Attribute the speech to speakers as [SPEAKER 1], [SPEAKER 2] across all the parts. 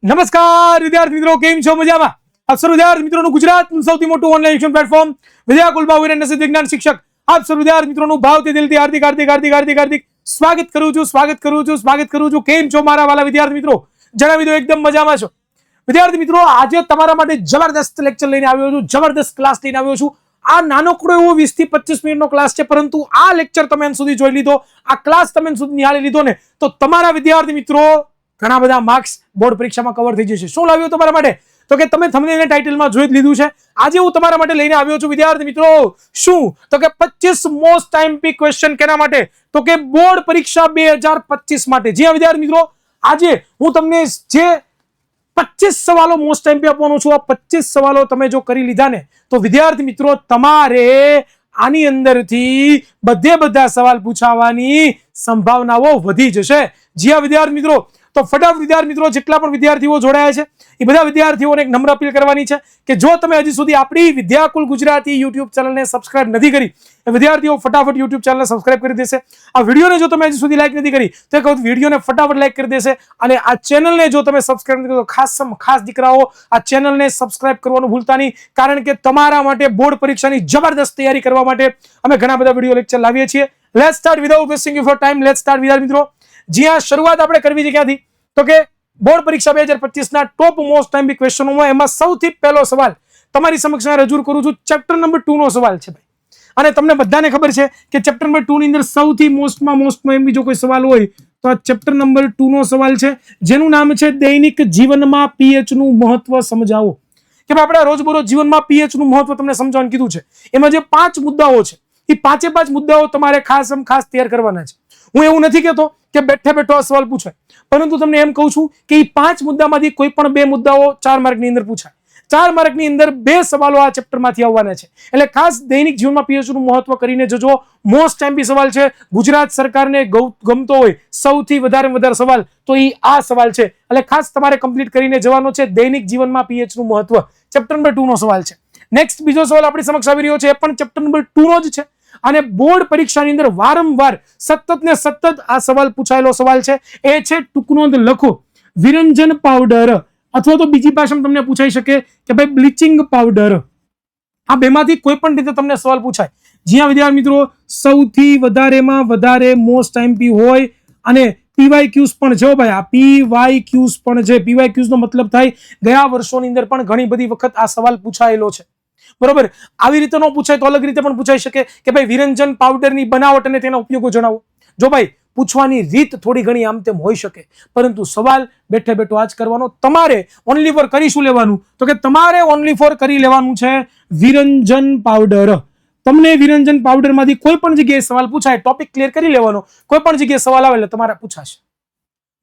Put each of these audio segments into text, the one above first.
[SPEAKER 1] નમસ્કાર વિદ્યાર્થી મિત્રો, કેમ છો? મજામાં? આપ સર્વ વિદ્યાર્થી મિત્રોનું ગુજરાતનું સૌથી મોટું ઓનલાઈન શિક્ષણ પ્લેટફોર્મ વિદ્યાકુલ બાવીર નસીબ વિજ્ઞાન શિક્ષક આપ સર્વ વિદ્યાર્થી મિત્રોનું ભાવથી દિલથી હાર્દિક સ્વાગત કરું છું. કેમ છો મારા વાલા વિદ્યાર્થી મિત્રો? જણાવી દો, એકદમ મજામાં છો? વિદ્યાર્થી મિત્રો, આજે તમારા માટે જબરદસ્ત લેક્ચર લઈને આવ્યો છું, જબરદસ્ત ક્લાસ લઈને આવ્યો છું. આ નાનકડો એવો 20 થી 25 મિનિટનો ક્લાસ છે, પરંતુ આ લેક્ચર તમે અંત સુધી જોઈ લીધો, આ ક્લાસ તમે અંત સુધી નિહાળી લીધો ને, તો તમારા વિદ્યાર્થી મિત્રો ઘણા બધા માર્ક્સ બોર્ડ પરીક્ષામાં કવર થઈ જશે. શું લાવ્યો તમારા માટે? તો કે તમે થંબનેલ ટાઇટલમાં જોઈ જ લીધું છે. આજે હું તમારા માટે લઈને આવ્યો છું વિદ્યાર્થી મિત્રો, શું? તો કે 25 મોસ્ટ આઈએમપી ક્વેશ્ચન. કેના માટે? તો કે બોર્ડ પરીક્ષા 2025 માટે. જી હા વિદ્યાર્થી મિત્રો, આજે હું તમને જે 25 સવાલો મોસ્ટ આઈએમપી આપવાનો છું, આ 25 સવાલો તમે જો કરી લીધા ને, તો વિદ્યાર્થી મિત્રો તમારે આની અંદરથી બધા સવાલ પૂછાવાની સંભાવનાઓ વધી જશે. જી હા વિદ્યાર્થી મિત્રો, તો ફટાફટ વિદ્યાર્થી મિત્રો જેટલા પણ વિદ્યાર્થીઓ જોડાયા છે એ બધા વિદ્યાર્થીઓને એક નમ્ર અપીલ કરવાની છે કે જો તમે હજી સુધી આપણી વિદ્યાકુલ ગુજરાતી યુટ્યુબ ચેનલને સબસ્ક્રાઇબ નથી કરી, એ વિદ્યાર્થીઓ ફટાફટ યુટ્યુબ ચેનલને સબસ્ક્રાઇબ કરી દેશે. આ વિડીયોને જો તમે હજી સુધી લાઈક નથી કરી તો કહું વિડીયોને ફટાફટ લાઈક કરી દેશે. અને આ ચેનલને જો તમે સબસ્ક્રાઇબ નથી કરો, ખાસ દીકરાઓ આ ચેનલને સબસ્ક્રાઇબ કરવાનું ભૂલતા નહીં, કારણ કે તમારા માટે બોર્ડ પરીક્ષાની જબરદસ્ત તૈયારી કરવા માટે અમે ઘણા બધા વિડીયો લેક્ચર લાવીએ છીએ. Let's start without wasting your time. Let's start વિદ્યાર્થી મિત્રો. જી હા, શરૂઆત આપણે કરવી છે ક્યાંથી? તો કે બોર્ડ પરીક્ષા 2025 ના ટોપ મોસ્ટ આઈએમપી ક્વેશ્ચનોમાં એમાં સૌથી પહેલો સવાલ તમારી સમક્ષ રજૂ કરું છું. ચેપ્ટર નંબર 2 નો સવાલ છે ભાઈ. અને તમને બધાને ખબર છે કે ચેપ્ટર નંબર 2 ની અંદર સૌથી મોસ્ટમાં એમ જો કોઈ સવાલ હોય તો આ ચેપ્ટર નંબર 2 નો સવાલ છે, જેનું નામ છે દૈનિક જીવનમાં પીએચ નું મહત્વ સમજાવો. કે ભાઈ આપણે રોજબરોજ જીવનમાં પીએચ નું મહત્વ તમને સમજાવવાનું કીધું છે. એમાં જે 5 મુદ્દાઓ છે એ 5 મુદ્દાઓ તમારે ખાસ તૈયાર કરવાના છે. હું એવું નથી કહેતો કે બેઠો આ સવાલ પૂછાય, પરંતુ તમને એમ કહું છું કે એ 5 મુદ્દામાંથી કોઈ પણ 2 મુદ્દાઓ 4 માર્કની અંદર પૂછાય. 4 માર્કની અંદર 2 સવાલો આ ચેપ્ટરમાંથી આવવાના છે. એટલે ખાસ દૈનિક જીવનમાં પીએચનું મહત્વ કરીને જોજો. મોસ્ટ આઈએમપી સવાલ છે, ગુજરાત સરકારને ગમતો હોય સૌથી વધારે સવાલ તો એ આ સવાલ છે. એટલે ખાસ તમારે કમ્પ્લીટ કરીને જવાનો છે. દૈનિક જીવનમાં પીએચનું મહત્વ ચેપ્ટર નંબર 2 નો સવાલ છે. નેક્સ્ટ બીજો સવાલ આપણી સમક્ષ આવી રહ્યો છે, એ પણ ચેપ્ટર નંબર 2 નો જ છે. અને બોર્ડ પરીક્ષાની અંદર વારંવાર સતત આ સવાલ પૂછાયેલો સવાલ છે. એ છે ટૂંકનોંધ લખો વિરંજન પાવડર, અથવા તો બીજી ભાષામાં તમને પૂછાઈ શકે કે ભાઈ બ્લીચિંગ પાવડર. આ બેમાંથી કોઈ પણ રીતે તમને સવાલ પૂછાય. જ્યાં વિદ્યાર્થી મિત્રો સૌથી વધારે મોસ્ટ આઈએમપી હોય અને પીવાયક્યુઝ પણ છે ભાઈ. આ પીવાયક્યુઝ પણ છે. પીવાયક્યુઝ નો મતલબ થાય ગયા વર્ષોની અંદર પણ ઘણી બધી વખત આ સવાલ પૂછાયેલો છે. બરોબર. આવી રીતે ન પૂછાય તો અલગ રીતે પણ પૂછાઈ શકે કે ભાઈ વિરંજન પાવડરની બનાવટ અને તેના ઉપયોગો જણાવો. જો ભાઈ પૂછવાની રીત થોડી ઘણી આમ તેમ હોઈ શકે, પરંતુ સવાલ બેઠો આજ કરવાનો. તમારે ઓનલી ફોર કરી શું લેવાનું? તો કે તમારે ઓનલી ફોર કરી લેવાનું છે વિરંજન પાવડર. તમને વિરંજન પાવડર માંથી કોઈ પણ જગ્યાએ સવાલ પૂછાય, ટોપિક ક્લિયર કરી લેવાનો. કોઈ પણ જગ્યાએ સવાલ આવે એટલે તમારે પૂછાશે.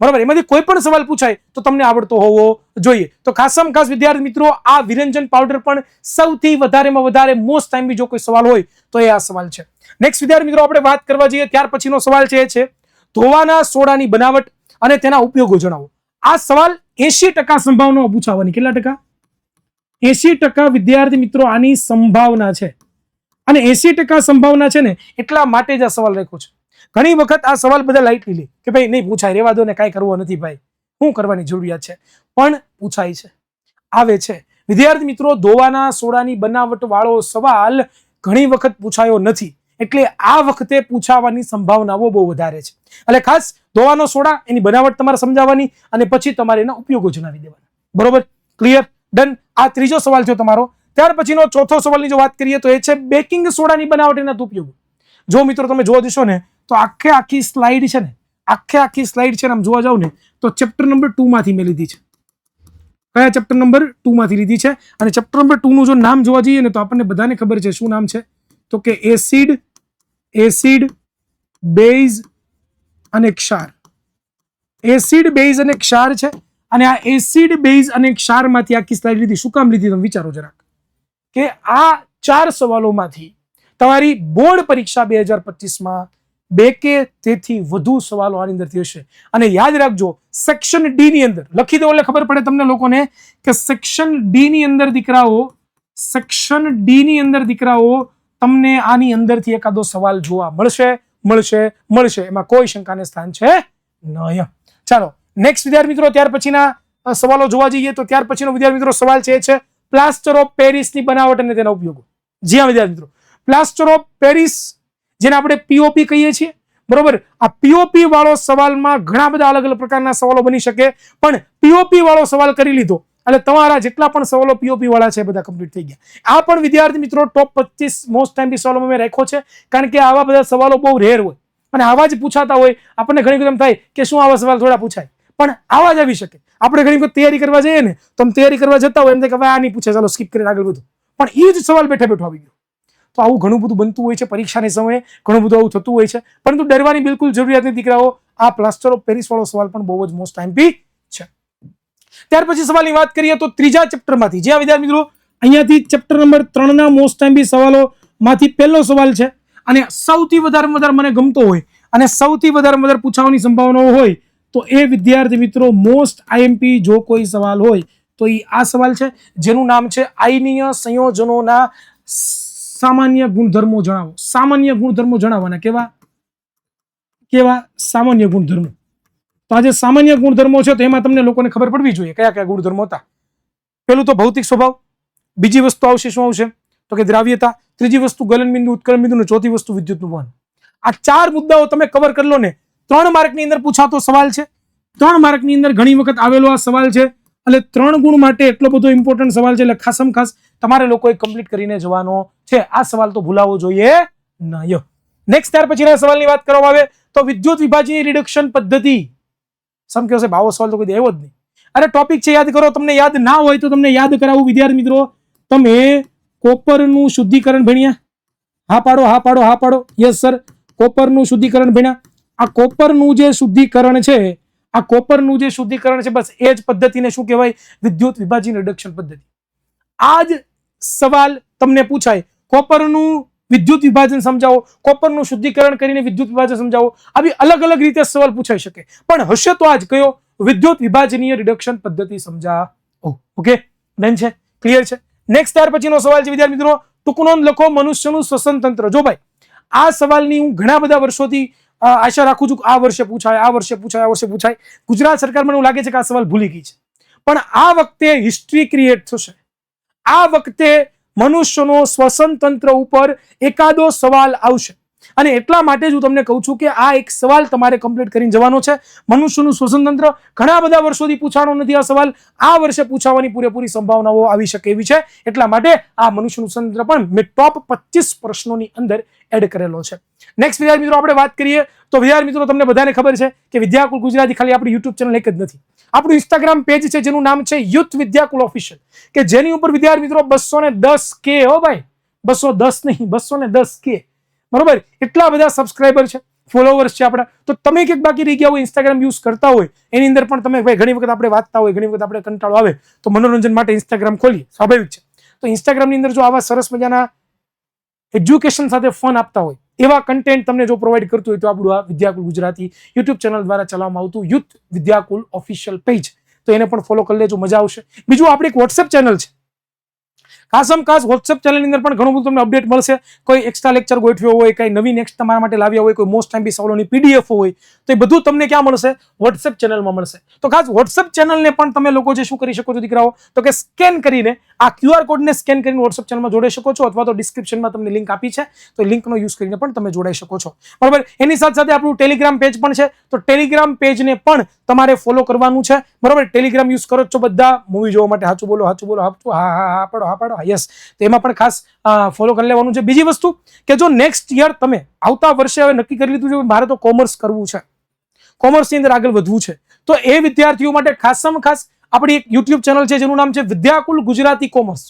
[SPEAKER 1] બરાબર. એમાંથી કોઈ પણ સવાલ પૂછાય તો તમને આવડતો હોવો જોઈએ. તો ખાસ વિદ્યાર્થી મિત્રો આ વિરંજન પાવડર પણ સૌથી વધારે મોસ્ટ આઈએમપી જો કોઈ સવાલ હોય તો એ આ સવાલ છે. નેક્સ્ટ વિદ્યાર્થી મિત્રો આપણે વાત કરવા જઈએ ત્યાર પછીનો સવાલ છે, એ છે ધોવાના સોડાની બનાવટ અને તેના ઉપયોગો જણાવો. આ સવાલ 80% સંભાવના પૂછાવાની. કેટલા ટકા? 80% વિદ્યાર્થી મિત્રો આની સંભાવના છે. અને 80% સંભાવના છે ને એટલા માટે જ આ સવાલ રાખ્યો છે. ઘણી વખત આ સવાલ બધા લાઈટલી લે કે ભાઈ નહીં પૂછાય, રેવા દો ને, કાંઈ કરવો નથી ભાઈ, શું કરવાની જરૂરિયાત છે. પણ પૂછાય છે, આવે છે. વિદ્યાર્થી મિત્રો ધોવાના સોડાની બનાવટ વાળો સવાલ ઘણી વખત પૂછાયો નથી, એટલે આ વખતે પૂછાવાની સંભાવનાઓ બહુ વધારે છે. એટલે ખાસ ધોવાનો સોડા એની બનાવટ તમારે સમજાવવાની અને પછી તમારે એના ઉપયોગો જણાવી દેવાના. બરોબર, ક્લિયર, ડન. આ ત્રીજો સવાલ થયો તમારો. ત્યાર પછીનો ચોથો સવાલની જો વાત કરીએ તો એ છે બેકિંગ સોડાની બનાવટ એના ઉપયોગો. જો મિત્રો તમે જોવા જશો ને તો આખી સ્લાઇડ છે ને, આખી સ્લાઇડ છે ને આમ જોવા જાવ ને તો ચેપ્ટર નંબર 2 માંથી મેં લીધી છે. કયા ચેપ્ટર નંબર 2 માંથી લીધી છે? અને ચેપ્ટર નંબર 2 નું જો નામ જોવા જઈએ ને તો આપણને બધાને ખબર છે શું નામ છે. તો કે એસિડ બેઝ અને ક્ષાર. એસિડ બેઝ અને ક્ષાર છે. અને આ એસિડ બેઝ અને ક્ષારમાંથી આખી સ્લાઇડ લીધી. શું કામ લીધી તમે વિચારો જરાક, કે આ 4 સવાલોમાંથી તમારી બોર્ડ પરીક્ષા 2025માં 2 કે તેથી વધુ સવાલો આની અંદરથી હશે. અને યાદ રાખજો સેક્શન ડી ની અંદર લખી દો એટલે ખબર પડે તમને લોકોને કે સેક્શન ડી ની અંદર દીકરાઓ તમને આની અંદરથી એકાદો સવાલ જોવા મળશે. એમાં કોઈ શંકાને સ્થાન છે નહીં. ચાલો નેક્સ્ટ વિદ્યાર્થી મિત્રો ત્યાર પછીના સવાલો જોવા જઈએ તો ત્યાર પછીનો વિદ્યાર્થી મિત્રો સવાલ છે એ છે પ્લાસ્ટર ઓફ પેરિસની બનાવટ અને તેના ઉપયોગો. જી હા વિદ્યાર્થી મિત્રો, પ્લાસ્ટર ઓફ પેરિસ જેને આપણે પીઓપી કહીએ છીએ, બરોબર. આ પીઓપી વાળો સવાલમાં ઘણા બધા અલગ અલગ પ્રકારના સવાલો બની શકે, પણ પીઓપી વાળો સવાલ કરી લીધો એટલે તમારા જેટલા પણ સવાલો પીઓપી વાળા છે બધા કમ્પ્લીટ થઈ ગયા. આ પણ વિદ્યાર્થી મિત્રો ટોપ 25 મોસ્ટ ટાઈમથી સવાલોમાં મેં રાખ્યો છે, કારણ કે આવા બધા સવાલો બહુ રેર હોય અને આવા જ પૂછાતા હોય. આપણને ઘણી વખત એમ થાય કે શું આવા સવાલ થોડા પૂછાય, પણ આવા જ આવી શકે. આપણે ઘણી વખત તૈયારી કરવા જઈએ ને તો તૈયારી કરવા જતા હોય એમ થાય કે હવે આ નહીં પૂછે, ચાલો સ્કીપ કરીને આગળ વધો, પણ એ જ સવાલ બેઠા બેઠો આવી ગયો. તો આવું ઘણું બધું બનતું હોય છે પરીક્ષાની સમયે, ઘણું બધું આવું થતું હોય છે, પરંતુ ડરવાની બિલકુલ જરૂરિયાત નથી દીકરાઓ. આ પ્લાસ્ટર ઓફ પેરિસ વાળો સવાલ પણ બહુ જ મોસ્ટ ટાઈમથી છે. ત્યાર પછી સવાલની વાત કરીએ તો ત્રીજા ચેપ્ટરમાંથી, જે વિદ્યાર્થી મિત્રો અહીંયાથી ચેપ્ટર નંબર 3 ના મોસ્ટ ટાઈમથી સવાલો માંથી પહેલો સવાલ છે અને સૌથી વધારે મને ગમતો હોય અને સૌથી વધારે પૂછવાની સંભાવનાઓ હોય તો એ વિદ્યાર્થી મિત્રો મોસ્ટ આઈએમપી જો કોઈ સવાલ હોય તો એ આ સવાલ છે, જેનું નામ છે આયનીય સંયોજનોના સામાન્ય ગુણધર્મો જણાવો. સામાન્ય ગુણધર્મો જણાવવાના. કેવા સામાન્ય ગુણધર્મો? તો આ જે સામાન્ય ગુણધર્મો છે તો એમાં તમને લોકોને ખબર પડવી જોઈએ કયા કયા ગુણધર્મો હતા. પેલું તો ભૌતિક સ્વભાવ, બીજી વસ્તુ આવશે શું આવશે તો કે દ્રાવ્યતા, ત્રીજી વસ્તુ ગલનબિંદુ, ઉત્કલનબિંદુ, અને ચોથી વસ્તુ વિદ્યુતનું વહન. આ 4 મુદ્દાઓ તમે કવર કરી લો ને 3 માર્કની અંદર પૂછાતો સવાલ છે. 3 માર્કની અંદર ઘણી વખત આવેલો આ સવાલ છે એટલે 3 ગુણ માટે એટલો બધો ઇમ્પોર્ટન્ટ સવાલ છે એટલે ખાસમ ખાસ તમારે લોકોએ કમ્પ્લીટ કરીને જવાનો છે. આ સવાલ તો ભૂલાવો જોઈએ નહીં. નેક્સ્ટ ત્યાર પછીના સવાલની વાત કરવામાં આવે તો વિદ્યુત વિભાજની રિડક્શન પદ્ધતિ. સમ કહેશે ભાવો સવાલ તો કોઈ દેવો જ નહીં. અરે ટોપિક છે યાદ કરો. તમને યાદ ના હોય તો તમને યાદ કરાવું વિદ્યાર્થી મિત્રો. તમે કોપરનું શુદ્ધિકરણ ભણ્યા? હા પાડો. યસ સર, કોપરનું શુદ્ધિકરણ ભણ્યા. આ કોપરનું જે શુદ્ધિકરણ છે, બસ એ જ પદ્ધતિને શું કહેવાય? વિદ્યુત વિભાજન રિડક્શન પદ્ધતિ. આ જ સવાલ તમને પૂછાય, કોપરનું વિદ્યુત વિભાજન સમજાવો, કોપરનું શુદ્ધિકરણ કરીને વિદ્યુત વિભાજન સમજાવો. આવી અલગ અલગ રીતે સવાલ પૂછાઈ શકે, પણ હશે તો આજ કયો? વિદ્યુત વિભાજનીય રિડક્શન પદ્ધતિ સમજાવો. ઓકે, ડન છે, ક્લિયર છે. નેક્સ્ટ ત્યાર પછીનો સવાલ છે વિદ્યાર્થી મિત્રો, ટૂંક નોંધ લખો મનુષ્યનું શ્વસન તંત્ર. જો ભાઈ આ સવાલની હું ઘણા બધા વર્ષોથી આશા રાખું છું કે આ વર્ષે પૂછાય. ગુજરાત સરકાર મને એવું લાગે છે કે આ સવાલ ભૂલી ગઈ છે, પણ આ વખતે હિસ્ટ્રી ક્રિએટ થશે. આ વખતે મનુષ્યનો શ્વસન તંત્ર ઉપર એકાદો સવાલ આવશે અને એટલા માટે જ હું તમને કહું છું કે આ એક સવાલ તમારે કમ્પ્લીટ કરીને જવાનો છે. મનુષ્યનું શ્વસન તંત્ર ઘણા બધા વર્ષોથી પૂછાણો નથી. આ સવાલ આ વર્ષે પૂછાવાની પૂરેપૂરી સંભાવનાઓ આવી શકે એવી છે, એટલા માટે આ મનુષ્યનું શ્વસન તંત્ર પણ મેં ટોપ 25 પ્રશ્નોની અંદર એડ કરેલો છે. નેક્સ્ટ વિદ્યાર્થી મિત્રો આપણે વાત કરીએ તો વિદ્યાર્થી મિત્રો તમને બધાને ખબર છે કે વિદ્યાકુલ ગુજરાતી ખાલી આપણી યુટ્યુબ ચેનલ એક જ નથી, આપણું ઇન્સ્ટાગ્રામ પેજ છે જેનું નામ છે યુથ વિદ્યાકુલ ઓફિશિયલ, કે જેની ઉપર વિદ્યાર્થી મિત્રો 210K હો ભાઈ, 210 નહીં 210K, બરોબર, એટલા બધા સબસ્ક્રાઇબર છે, ફોલોવર્સ છે આપણા. તો તમે ક્યાંક બાકી રહી ગયા હોય, ઇન્સ્ટાગ્રામ યુઝ કરતા હોય, એની અંદર પણ તમે ભાઈ ઘણી વખત આપણે વાંચતા હોય, ઘણી વખત આપણે કંટાળો આવે તો મનોરંજન માટે ઇન્સ્ટાગ્રામ ખોલીએ, સ્વાભાવિક છે. તો ઇન્સ્ટાગ્રામની અંદર જો આવા સરસ મજાના એજ્યુકેશન સાથે ફન આપતા હોય એવા કન્ટેન્ટ તમને જો પ્રોવાઈડ કરતું હોય તો આપણું આ વિદ્યાકુલ ગુજરાતી યુટ્યુબ ચેનલ દ્વારા ચલાવવામાં આવતું યુથ વિદ્યાકુલ ઓફિશિયલ પેજ, તો એને પણ ફોલો કરી લેજો, મજા આવશે. બીજું આપણી એક વોટ્સએપ ચેનલ છે, ખાસ વોટ્સએપ ચેનલની અંદર પણ ઘણું બધું તમને અપડેટ મળશે. કોઈ એક્સ્ટ્રા લેક્ચર ગોઠવ્યો હોય, કઈ નવી નેક્સ્ટ તમારા માટે લાવ્યા હોય, કોઈ મોસ્ટ ટાઈમ સવાલોની પીડીએફ હોય, તો એ બધું તમને ક્યાં મળશે? વોટ્સએપ ચેનલમાં મળશે. તો ખાસ વોટ્સએપ ચેનલને પણ તમે લોકો જે શું કરી શકો છો દીકરાઓ, તો કે સ્કેન કરીને આ QR કોડને સ્કેન કરીને વોટ્સએપ ચેનલમાં જોડાઈ શકો છો, અથવા તો ડિસ્ક્રિપ્શનમાં તમને લિંક આપી છે તો લિંકનો યુઝ કરીને પણ તમે જોડાઈ શકો છો, બરાબર. એની સાથે આપણું ટેલિગ્રામ પેજ પણ છે, તો ટેલિગ્રામ પેજને પણ તમારે ફોલો કરવાનું છે, બરાબર. ટેલિગ્રામ યુઝ કરો છો બધા મૂવી જોવા માટે? સાચું બોલો હા પાડો. યસ, તો એમાં પણ ખાસ ફોલો કરી લેવાનું છે. બીજી વસ્તુ કે જો નેક્સ્ટ યર તમે આવતા વર્ષે હવે નક્કી કરી લીધું છે મારે તો કોમર્સ કરવું છે, કોમર્સની અંદર આગળ વધવું છે, તો એ વિદ્યાર્થીઓ માટે ખાસમાં ખાસ આપણી એક યુટ્યુબ ચેનલ છે જેનું નામ છે વિદ્યાકુલ ગુજરાતી કોમર્સ.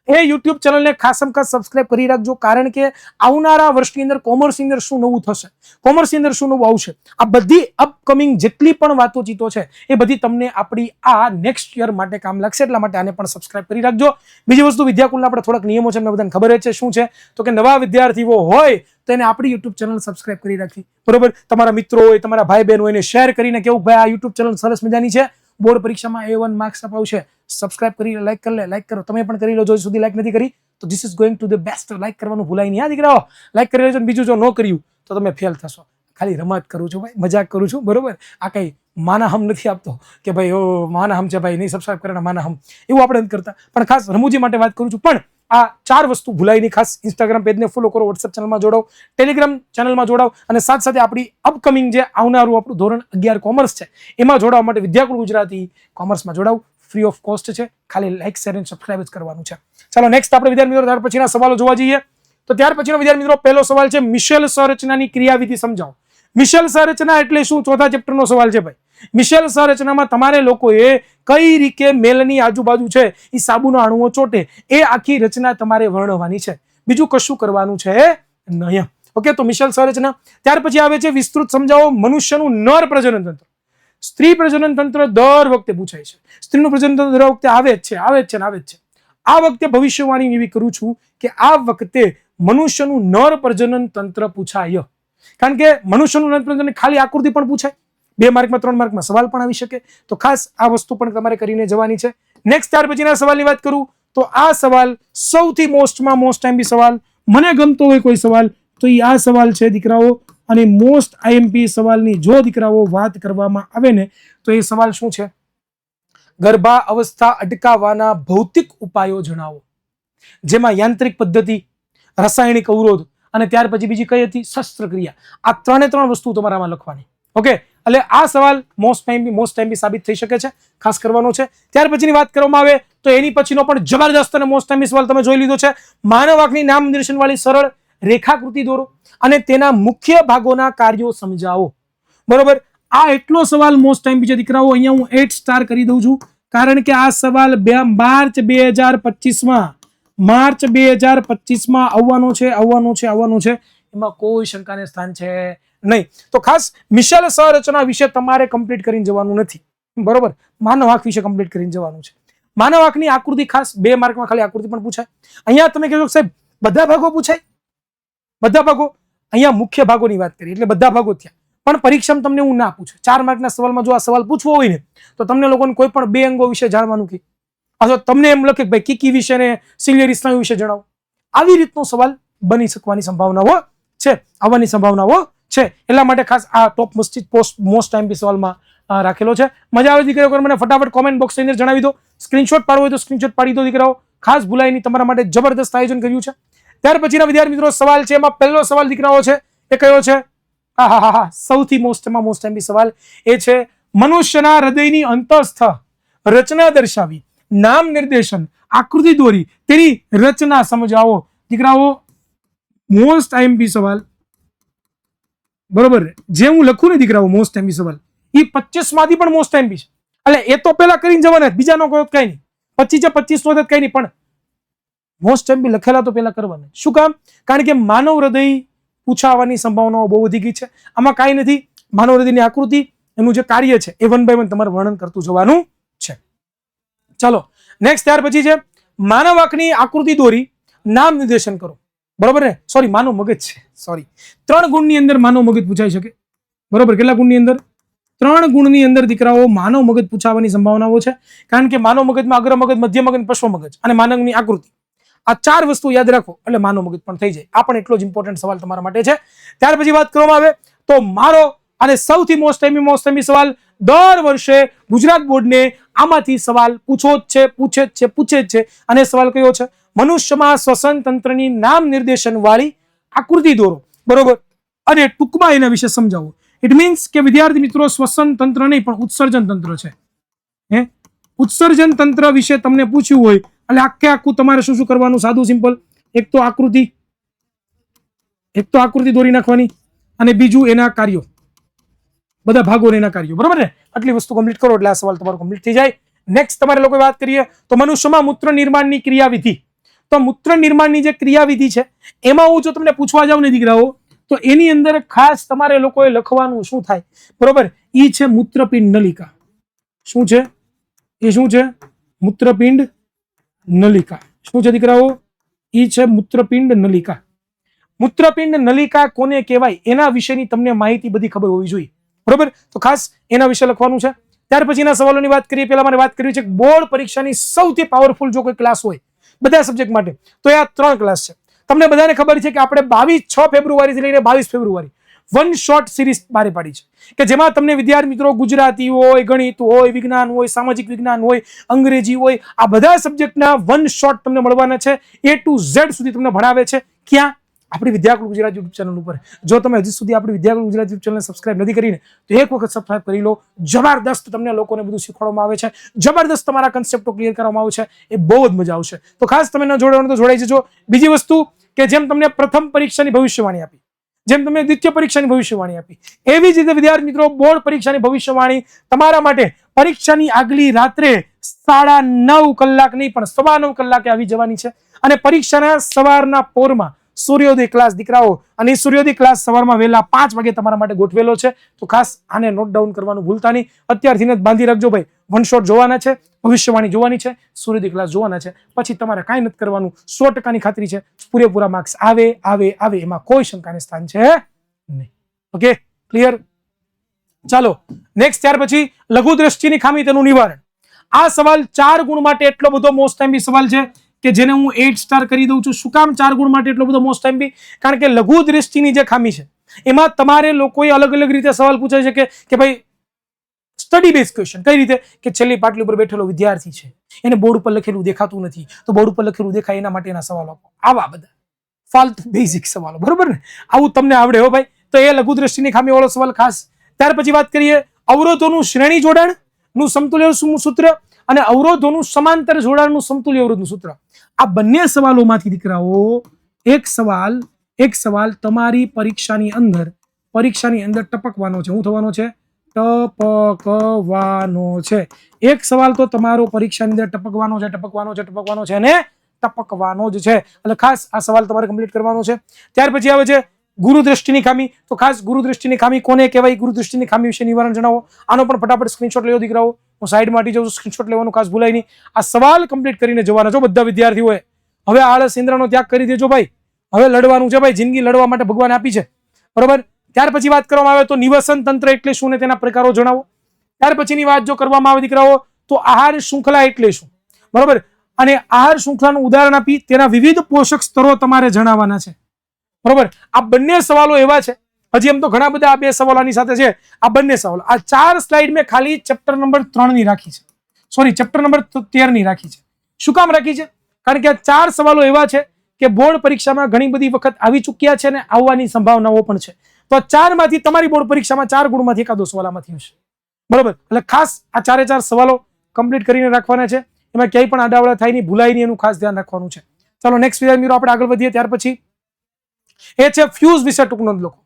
[SPEAKER 1] એ યુટ્યુબ ચેનલને ખાસમાં ખાસ સબસ્ક્રાઇબ કરી રાખજો, કારણ કે આવનારા વર્ષની અંદર કોમર્સની અંદર શું નવું થશે, કોમર્સની અંદર શું નવું આવશે, આ બધી અપકમિંગ જેટલી પણ વાતોચીતો છે એ બધી તમને આપણી આ નેક્સ્ટ યર માટે કામ લાગશે, એટલા માટે આને પણ સબસ્ક્રાઇબ કરી રાખજો. બીજી વસ્તુ, વિદ્યાકુલના આપણે થોડાક નિયમો છે, એમને બધાને ખબર જ છે શું છે, તો કે નવા વિદ્યાર્થીઓ હોય તો એને આપણી યુટ્યુબ ચેનલ સબસ્ક્રાઇબ કરી રાખવી, બરોબર. તમારા મિત્રો હોય, તમારા ભાઈ બહેન હોય, એને શેર કરીને કેવું ભાઈ આ યુટ્યુબ ચેનલ સરસ મજાની છે, બોર્ડ પરીક્ષામાં A1 માર્ક્સ અપાવશે, સબસ્ક્રાઇબ કરી લાઈક કરો, તમે પણ કરી લો. જો સુધી લાઈક નથી કરી તો this is going to the best. Like કરવાનું ભૂલાય નહીં, હા દીકરાઓ, લાઈક કરી લેજો. બીજું જો ન કર્યું તો તમે ફેલ થશો. ખાલી રમત કરું છું ભાઈ, મજાક કરું છું, બરોબર. આ કઈ માના હમ નથી આપતો કે ભાઈ ઓ માના હમ છે ભાઈ, નહીં સબસ્ક્રાઇબ કરે માના હમ, એવું આપણે નથી કરતા. પણ ખાસ રમૂજી માટે વાત કરું છું. પણ આ 4 વસ્તુ ભૂલાય નહીં. ખાસ ઇન્સ્ટાગ્રામ પેજને ફોલો કરો, વોટ્સએપ ચેનલમાં જોડાઓ, ટેલિગ્રામ ચેનલમાં જોડાઓ, અને સાથે સાથે આપણી અપકમિંગ જે આવનારું આપણું ધોરણ 11 કોમર્સ છે એમાં જોડાવા માટે વિદ્યાકુલ ગુજરાતી કોમર્સમાં જોડાવ. ફ્રી ઓફ કોસ્ટ છે, ખાલી લાઈક શેર અને સબસ્ક્રાઇબ જ કરવાનું છે. ચાલો નેક્સ્ટ આપણે વિદ્યાર્થી મિત્રો ત્યાર પછીના સવાલો જોવા જઈએ. તો ત્યાર પછીનો વિદ્યાર્થી મિત્રો પહેલો સવાલ છે, મિશેલ સંરચનાની ક્રિયાવિધિ સમજાવો. મિશેલ સંરચના એટલે શું? ચોથા ચેપ્ટરનો સવાલ છે ભાઈ. મિશેલ સંરચનામાં તમારે લોકોએ કઈ રીતે મેલની આજુબાજુ છે એ સાબુના અણુઓ ચોટે એ આખી રચના તમારે વર્ણવવાની છે. બીજું કશું કરવાનું છે નહીં. ઓકે, તો મિશેલ સંરચના. ત્યાર પછી આવે છે વિસ્તૃત સમજાવો મનુષ્યનું નર પ્રજનન તંત્ર. સ્ત્રી પ્રજનન તંત્ર દર વખતે પૂછાય છે. સ્ત્રીનું પ્રજનન તંત્ર દર વખતે આવે જ છે. આ વખતે ભવિષ્યવાણી એવી કરું છું કે આ વખતે મનુષ્યનું નર પ્રજનન તંત્ર પૂછાય. કારણ કે મનુષ્યનું નર પ્રજનન ખાલી આકૃતિ પણ પૂછાય, 2 માર્કમાં 3 માર્કમાં સવાલ પણ આવી શકે. તો ખાસ આ વસ્તુ પણ તમારે કરીને જવાની છે. નેક્સ્ટ ત્યાર પછીના સવાલની વાત કરું તો આ સવાલ સૌથી મોસ્ટ આઈએમપી સવાલ, મને ગમતો હોય કોઈ સવાલ તો એ આ સવાલ છે દીકરાઓ. અને મોસ્ટ આઈએમપી સવાલની જો દીકરાઓ વાત કરવામાં આવે ને તો એ સવાલ શું છે? ગર્ભા અવસ્થા અટકાવવાના ભૌતિક ઉપાયો જણાવો. જેમાં યાંત્રિક પદ્ધતિ, રાસાયણિક અવરોધ અને ત્યાર પછી બીજી કઈ હતી? શસ્ત્રક્રિયા. આ 3 વસ્તુ તમારામાં લખવાની. ઓકે, એટલે આ સવાલ મોસ્ટ આઈએમપી સાબિત થઈ શકે છે, ખાસ કરવાનો છે. ત્યાર પછીની વાત કરવામાં આવે તો એની પછીનો પણ જબરદસ્ત અને મોસ્ટ આઈએમપી સવાલ તમે જોઈ લીધો છે. માનવ આંખની નામ નિર્દેશન વાળી સરળ રેખાકૃતિ દોરો અને તેના મુખ્ય ભાગોના કાર્યો સમજાવો. બરોબર, આ એટલો સવાલ મોસ્ટ આઈએમપી છે દીકરાઓ. અહીંયા હું 8 સ્ટાર કરી દઉં છું, કારણ કે આ સવાલ માર્ચ 2025માં આવવાનો છે. એમાં કોઈ શંકાને સ્થાન છે નહીં. તો ખાસ મિશેલ સંરચના વિશે તમારે કમ્પ્લીટ કરીને જવાનું નથી. બરોબર, માનવ આંખ વિશે કમ્પ્લીટ કરીને જવાનું છે. માનવ આંખની આકૃતિ ખાસ 2 માર્કમાં ખાલી આકૃતિ પણ પૂછાય. અહીંયા તમે કહેશો સાહેબ બધા ભાગો પૂછાય? બધા ભાગો, અહીંયા મુખ્ય ભાગોની વાત કરી એટલે બધા ભાગો થયા. પણ પરીક્ષામાં તમને હું ના પૂછે 4 માર્કના સવાલમાં જો આ સવાલ પૂછવો હોય ને તો તમને લોકોને કોઈ પણ 2 અંગો વિશે જાણવાનું કે અથવા તમને એમ લખે કે ભાઈ કીકી વિશે ને સિલિયરી સ્નાયુ વિશે જણાવો. આવી રીતનો સવાલ બની શકવાની સંભાવનાઓ છે, આવવાની સંભાવનાઓ છે. એટલા માટે ખાસ આ ટોપ મોસ્ટ આઈએમપી સવાલમાં રાખેલો છે. મજા આવે દીકરાઓ? મને ફટાફટ કોમેન્ટ બોક્સની અંદર જણાવી દો. સ્ક્રીનશોટ પાડવો હોય તો સ્ક્રીનશોટ પાડી દો દીકરાઓ. ખાસ ભૂલાય નહીં, તમારા માટે જબરદસ્ત આયોજન કર્યું છે. ત્યાર પછીના વિદ્યાર્થી મિત્રો સવાલ છે, એમાં પહેલો સવાલ દીકરાઓ છે એ કયો છે? સૌથી મોસ્ટ આઈએમપી સવાલ એ છે મનુષ્યના હૃદયની અંતઃસ્થ રચના દર્શાવી, નામ નિર્દેશન, આકૃતિ દોરી, તેની રચના સમજાવો. દીકરાઓ મોસ્ટ આઈએમપી સવાલ, બરોબર, જે હું લખું ને દીકરાઓ મોસ્ટ આઈએમપી સવાલ એ 25 માંથી પણ મોસ્ટ આઈએમપી છે. એટલે એ તો પેલા કરીને જવાના, બીજા નો કઈ નહીં. 25 નો કઈ નહીં, પણ મોસ્ટ આઈએમપી લખેલા તો પેલા કરવાના. શું કામ? કારણ કે માનવ હૃદય પૂછાવાની સંભાવનાઓ બહુ વધી ગઈ છે. આમાં કાંઈ નથી, માનવ હૃદયની આકૃતિ, એનું જે કાર્ય છે એ 1 by 1 તમારે વર્ણન કરતું જવાનું છે. ચાલો નેક્સ્ટ ત્યાર પછી છે માનવ આંખની આકૃતિ દોરી, નામ નિર્દેશન કરો. બરોબર ને? સોરી, માનવ મગજ છે. સોરી, 3 ગુણની અંદર માનવ મગજ પૂછાઈ શકે. બરોબર, કેટલા ગુણની અંદર? 3 ગુણની અંદર દીકરાઓ માનવ મગજ પૂછાવાની સંભાવનાઓ છે. કારણ કે માનવ મગજમાં અગ્ર મગજ, મધ્ય મગજ, પશ્વ મગજ અને માનવની આકૃતિ, આ 4 વસ્તુ યાદ રાખો એટલે માનવ મગજ પણ થઈ જાય. આ પણ એટલો જ ઇમ્પોર્ટન્ટ સવાલ તમારા માટે છે. ત્યાર પછી વાત કરવામાં આવે તો મારો અને સૌથી મોસ્ટ આઈએમપી સવાલ દર વર્ષે ગુજરાત બોર્ડને આમાંથી સવાલ પૂછે જ છે. અને સવાલ કયો છે? મનુષ્યમાં શ્વસન તંત્રની નામ નિર્દેશન વાળી આકૃતિ દોરો. બરોબર, અને ટૂંકમાં એના વિશે સમજાવો. ઇટ મીન્સ કે વિદ્યાર્થી મિત્રો શ્વસન તંત્ર નહીં પણ ઉત્સર્જન તંત્ર છે. ઉત્સર્જન તંત્ર વિશે તમને પૂછ્યું હોય એટલે આખું તમારે શું કરવાનું? સાદું સિમ્પલ, એક તો આકૃતિ દોરી નાખવાની અને બીજું એના કાર્યો, બધા ભાગો એના કાર્યો. બરોબર ને? આટલી વસ્તુ કમ્પ્લીટ કરો એટલે આ સવાલ તમારો કમ્પ્લીટ થઈ જાય. નેક્સ્ટ તમારે લોકો વાત કરીએ તો મનુષ્યમાં મૂત્ર નિર્માણની ક્રિયાવિધિ. તો મૂત્ર નિર્માણની જે ક્રિયાવિધિ છે એમાં હું જો તમને પૂછવા જાઉં ને દીકરાઓ તો એની અંદર ખાસ તમારે લોકોએ લખવાનું શું થાય? બરોબર, ઈ છે મૂત્રપિંડ નલિકા. શું છે એ? શું છે? મૂત્રપિંડ નલિકા. શું છે દીકરાઓ? ઈ છે મૂત્રપિંડ નલિકા. મૂત્રપિંડ નલિકા કોને કહેવાય એના વિશેની તમને માહિતી બધી ખબર હોવી જોઈએ. બરોબર, તો ખાસ એના વિશે લખવાનું છે. ત્યાર પછીના સવાલોની વાત કરીએ પહેલા મારે વાત કરવી છે બોર્ડ પરીક્ષાની સૌથી પાવરફુલ જો કોઈ ક્લાસ હોય બધા સબ્જેક્ટ માટે તો એ આ 3 ક્લાસ છે. તમને બધાને ખબર છે કે આપણે 6 ફેબ્રુઆરી થી લઈને 22 ફેબ્રુઆરી વન શોર્ટ સિરીઝ બહાર પાડી છે કે જેમાં તમને વિદ્યાર્થી મિત્રો ગુજરાતી હોય, ગણિત હોય, વિજ્ઞાન હોય, સામાજિક વિજ્ઞાન હોય, અંગ્રેજી હોય, આ બધા સબ્જેક્ટના વન શોર્ટ તમને મળવાના છે. A to Z સુધી તમને ભણાવે છે. ક્યાં? આપણી વિદ્યાકુલ ગુજરાત યુટ્યુબ ચેનલ ઉપર. જો તમે હજી સુધી આપણી વિદ્યાકુલ ગુજરાત યુટ્યુબ ચેનલને સબસ્ક્રાઇબ નથી કરીને તો એક વખત સબસ્ક્રાઇબ કરી લો. જબરદસ્ત તમને લોકોને બધું શીખવાડવામાં આવે છે, જબરદસ્ત તમારા કન્સેપ્ટો ક્લિયર કરવામાં આવે છે. એ બહુ જ મજા આવશે. તો ખાસ તમે ન જોડાવાનું તો જોડાઈ જજો. બીજી વસ્તુ કે જેમ તમને પ્રથમ પરીક્ષાની ભવિષ્યવાણી આપી, જેમ તમને દ્વિતીય પરીક્ષાની ભવિષ્યવાણી આપી, એવી જ રીતે વિદ્યાર્થી મિત્રો બોર્ડ પરીક્ષાની ભવિષ્યવાણી તમારા માટે પરીક્ષાની આગલી રાત્રે 9:30 કલાક નહીં પણ 9:15 કલાકે આવી જવાની છે. અને પરીક્ષાના સવારના પોરમાં સૂર્યોદય ક્લાસ દીકરાઓ, અને સૂર્યોદય ક્લાસ સવારમાં વહેલા 5 વાગે તમારા માટે ગોઠવેલો છે. તો ખાસ આને નોટ ડાઉન કરવાનું ભૂલતા નહીં. અત્યારથી જ બાંધી રાખજો ભાઈ. વન શોટ જોવાના છે, ભવિષ્યવાણી જોવાની છે, સૂર્યોદય ક્લાસ જોવાના છે. પછી તમારે કાંઈ નથી કરવાનું. 100% ખાતરી છે, પૂરેપૂરા માર્ક્સ આવે. એમાં કોઈ શંકાને સ્થાન છે નહીં. Okay, clear? ચાલો નેક્સ્ટ. ત્યાર પછી લઘુ દ્રષ્ટિની ખામી, તેનું નિવારણ. આ સવાલ 4 ગુણ માટે એટલો બધો મોસ્ટ ટાઈમ સવાલ છે કે જેને હું 8 સ્ટાર કરી દઉં છું. શું કામ 4 ગુણ માટે એટલો બધો મોસ્ટ ટાઈમ? કારણ કે લઘુ દ્રષ્ટિની જે ખામી છે એમાં તમારે લોકોએ અલગ અલગ રીતે સવાલ પૂછાય છે કે ભાઈ સ્ટડી બેઝ ક્વેશ્ચન કઈ રીતે કે છેલ્લી પાટલી ઉપર બેઠેલો વિદ્યાર્થી છે, એને બોર્ડ ઉપર લખેલું દેખાતું નથી, તો બોર્ડ ઉપર લખેલું દેખાય એના માટેના સવાલો આપો. આવા બધા ફાલતુ બેઝિક સવાલો, બરોબર ને? આવું તમને આવડે હો ભાઈ. તો એ લઘુ દ્રષ્ટિની ખામી વાળો સવાલ ખાસ. ત્યાર પછી વાત કરીએ અવરોધોનું શ્રેણી જોડાણનું સમતુલ્ય સૂત્ર અને અવરોધોનું સમાંતર જોડાણનું સમતુલ્ય અવરોધનું સૂત્ર. આ બંને સવાલોમાંથી દીકરાઓ એક સવાલ તમારી પરીક્ષાની અંદર ટપકવાનો છે. શું થવાનો છે? ટપકવાનો છે. એક સવાલ તો તમારો પરીક્ષાની અંદર ટપકવાનો છે અને ટપકવાનો જ છે. એટલે ખાસ આ સવાલ તમારે કમ્પ્લીટ કરવાનો છે. ત્યાર પછી આવે છે ગુરુ દ્રષ્ટિની ખામી. તો ખાસ ગુરુ દ્રષ્ટિની ખામી કોને કહેવાય? ગુરુ દ્રષ્ટિની ખામી વિશે નિવારણ જણાવો. આનો પણ ફટાફટ સ્ક્રીનશોટ લેવો દીકરાઓ. હું સાઈડમાં હટી જાઉં છું, સ્ક્રીનશોટ લેવાનું ખાસ ભૂલાય નહીં. આ સવાલ કમ્પ્લીટ કરીને જવાના છો બધા વિદ્યાર્થીઓએ. હવે આળસ ઇન્દ્રનો ત્યાગ કરી દેજો ભાઈ. હવે લડવાનું છે ભાઈ. જિંદગી લડવા માટે ભગવાન આપી છે, બરોબર? ત્યાર પછી વાત કરવામાં આવે તો નિવસન તંત્ર એટલે શું ને તેના પ્રકારો જણાવો. ત્યાર પછીની વાત જો કરવામાં આવે દીકરાઓ તો આહાર શૃંખલા એટલે શું, બરોબર? અને આહાર શૃંખલાનું ઉદાહરણ આપી તેના વિવિધ પોષક સ્તરો તમારે જણાવવાના છે, બરોબર? આ બંને સવાલો એવા છે, હજી એમ તો ઘણા બધા આ બે સવાલોની સાથે છે. આ બંને સવાલો, આ 4 સ્લાઇડ મેં ખાલી ચેપ્ટર નંબર 3 ની રાખી છે, સોરી ચેપ્ટર નંબર 13 ની રાખી છે. શું કામ રાખી છે? કારણ કે આ 4 સવાલો એવા છે કે બોર્ડ પરીક્ષામાં ઘણી બધી વખત આવી ચૂક્યા છે અને આવવાની સંભાવનાઓ પણ છે. તો 4 માંથી તમારી બોર્ડ પરીક્ષામાં 4 ગુણમાંથી એકાદો સવાલ આમાંથી હશે, બરોબર? એટલે ખાસ આ 4 સવાલો કમ્પ્લીટ કરીને રાખવાના છે. એમાં ક્યાંય પણ આડાવડા થાય નહીં, ભૂલાય નહીં, એનું ખાસ ધ્યાન રાખવાનું છે. ચાલો નેક્સ્ટ વિદ્યાર્થી મિત્રો આપણે આગળ વધીએ. ત્યાર પછી એ છે ફ્યુઝ વિશે ટૂંક નોંધ લખો.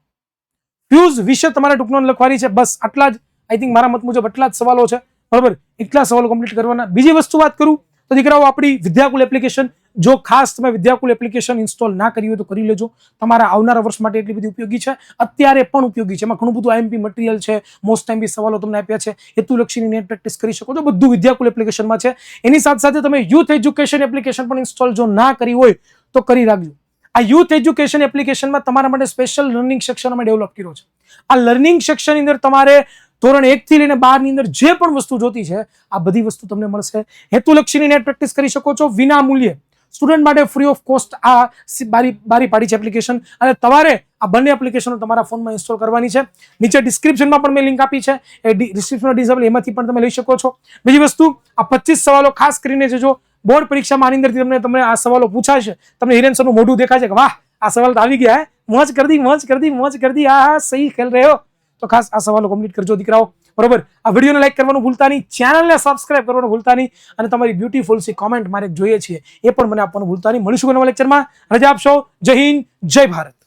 [SPEAKER 1] ફ્યુઝ વિશે તમારે ટૂંક નોંધ લખવાની છે. બસ આટલા જ, આઈ થિંક મારા મત મુજબ આટલા જ સવાલો છે, બરોબર? એટલા સવાલો કમ્પ્લીટ કરવાના. બીજી વસ્તુ વાત કરું તો દીકરાઓ આપણી વિદ્યાકુલ એપ્લિકેશન, જો ખાસ તમે વિદ્યાકુલ એપ્લિકેશન ઇન્સ્ટોલ ના કરી હોય તો કરી લેજો. તમારા આવનારા વર્ષ માટે એટલી બધી ઉપયોગી છે, અત્યારે પણ ઉપયોગી છે. એમાં ઘણું બધું આઈએમપી મટીરિયલ છે, મોસ્ટ ટાઈમ સવાલો તમને આપ્યા છે, હેતુલક્ષીની નેટ પ્રેક્ટિસ કરી શકો છો. બધું વિદ્યાકુલ એપ્લિકેશનમાં છે. એની સાથે સાથે તમે યુથ એજ્યુકેશન એપ્લિકેશન પણ ઇન્સ્ટોલ જો ના કરી હોય તો કરી રાખજો. આ યુથ એજ્યુકેશન એપ્લિકેશનમાં તમારા માટે સ્પેશિયલ લર્નિંગ સેક્શન અમે ડેવલપ કર્યો છે. આ લર્નિંગ સેક્શનની અંદર તમારે ધોરણ 1 થી લઈને 12 ની અંદર જે પણ વસ્તુ જોતી છે આ બધી વસ્તુ તમને મળશે. હેતુલક્ષીની નેટ પ્રેક્ટિસ કરી શકો છો વિના મૂલ્યે. સ્ટુડન્ટ માટે ફ્રી ઓફ કોસ્ટ આ બારી પાડી છે એપ્લિકેશન. અને તમારે આ બંને એપ્લિકેશનો તમારા ફોનમાં ઇન્સ્ટોલ કરવાની છે. નીચે ડિસ્ક્રિપ્શનમાં પણ મેં લિંક આપી છે, એ ડિસ્ક્રિપ્શનમાં ડિઝેબલ, એમાંથી પણ તમે લઈ શકો છો. બીજી વસ્તુ, આ 25 સવાલો ખાસ કરીને જો બોર્ડ પરીક્ષામાં આની અંદરથી તમને આ સવાલો પૂછાશે, તમને હિરેન સરનું મોઢું દેખાશે કે વાહ આ સવાલ તો આવી ગયા, મોજ કરી દી, હા સહી ખેલ રહ્યો. તો ખાસ આ સવાલો કમ્પ્લીટ કરજો દીકરાઓ, બરોબર? આ વિડીયોને લાઈક કરવાનું ભૂલતા નહીં, ચેનલને સબસ્ક્રાઇબ કરવાનું ભૂલતા નહીં, અને તમારી બ્યુટીફુલ સી કોમેન્ટ મારે જોઈએ છીએ એ પણ મને આપવાનું ભૂલતા નહીં. મળીશું નવા લેક્ચરમાં. રજા આપશો. જય હિન્દ, જય ભારત.